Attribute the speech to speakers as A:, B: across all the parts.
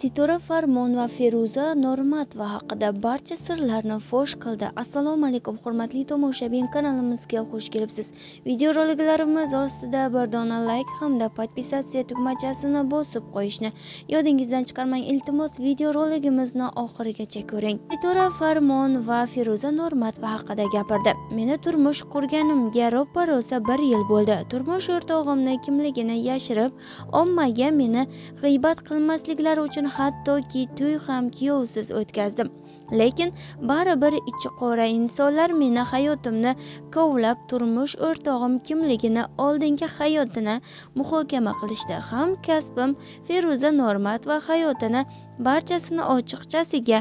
A: Sitora Farmon va Feruza Normatova haqida barcha sirlarni fosh qildi. Assalomu alaykum hurmatli tomoshabin, kanalimizga xush kelibsiz. Videoroliklarimiz ostida bir dona like hamda podpisatsiya tugmachasini bosib qo'yishni yodingizdan chiqarmang. Iltimos, videoroligimizni oxirigacha ko'ring. Sitora Farmon va Feruza Normatova haqida gapirdi. Meni turmush qurganimga ro'ppa-rosa 1 yil bo'ldi. Turmush o'rtog'imni kimligini yashirib, ommaga meni g'iybat qilmasliklari uchun hattoki to'y ham kuyovsiz o'tkazdim. Lekin baribir ichi qora insonlar meni hayotimni kovlab, turmush o'rtog'im kimligini, oldingi hayotini muhokama qilishdi. Ham kasbim Feruza Normatova hayotini barchasini ochiqchasiga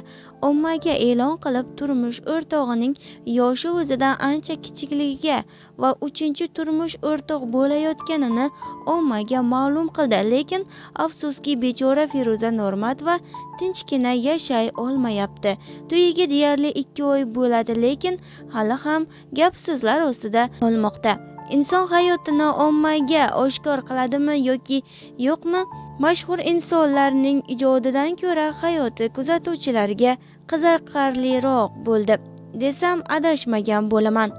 A: ommaga e'lon qilib, turmush o'rtog'ining yoshi o'zidan ancha kichikligiga va 3-turmush o'rtoq bo'layotganini ommaga ma'lum qildi. Lekin afsuski, bechora Feruza Normatova tinchgina yashay olmayapti. To'yiga deyarli 2 oy bo'ladi, lekin hali ham gap-so'zlar ostida qolmoqda. Inson hayotini ommaga oshkor qiladimi yoki yo'qmi? Mashhur insonlarning ijodidan ko'ra hayoti kuzatuvchilarga qiziqarliroq bo'ldi desam adashmagan bo'laman.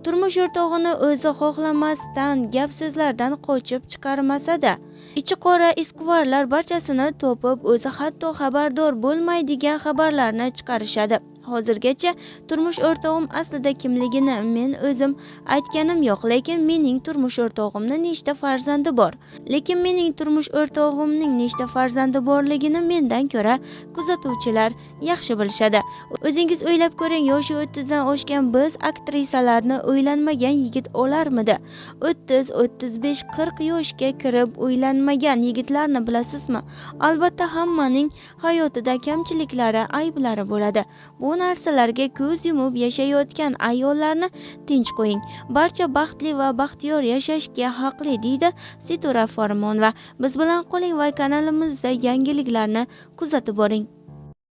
A: Turmush o'rtog'ini o'zi xohlamasdan, gap-so'zlardan qochib chiqarmasa-da, ichi qora iskvarlar barchasini topib, o'zi hatto xabardor bo'lmaydigan xabarlarni chiqarishadi. Hozirgacha turmush o'rtog'im aslida kimligini men o'zim aytganim yo'q, lekin mening turmush o'rtog'imning nechta farzandi bor? Lekin mening turmush o'rtog'imning nechta farzandi borligini mendan ko'ra kuzatuvchilar yaxshi bilishadi. O'zingiz o'ylab ko'ring, yoshi 30 dan oshgan biz aktrisalarni uylanmagan yigit olarmidi? 30, 35, 40 yoshga kirib uylanmagan yigitlarni bilasizmi? Albatta, hammaning hayotida kamchiliklari, ayblari bo'ladi. Bu narsalarga ko'z yumib yashayotgan ayollarni tinch qo'ying. Barcha baxtli va baxtiyor yashashga haqli, deydi Sitora Farmonova. Biz bilan qoling va kanalimizda yangiliklarni kuzatib boring.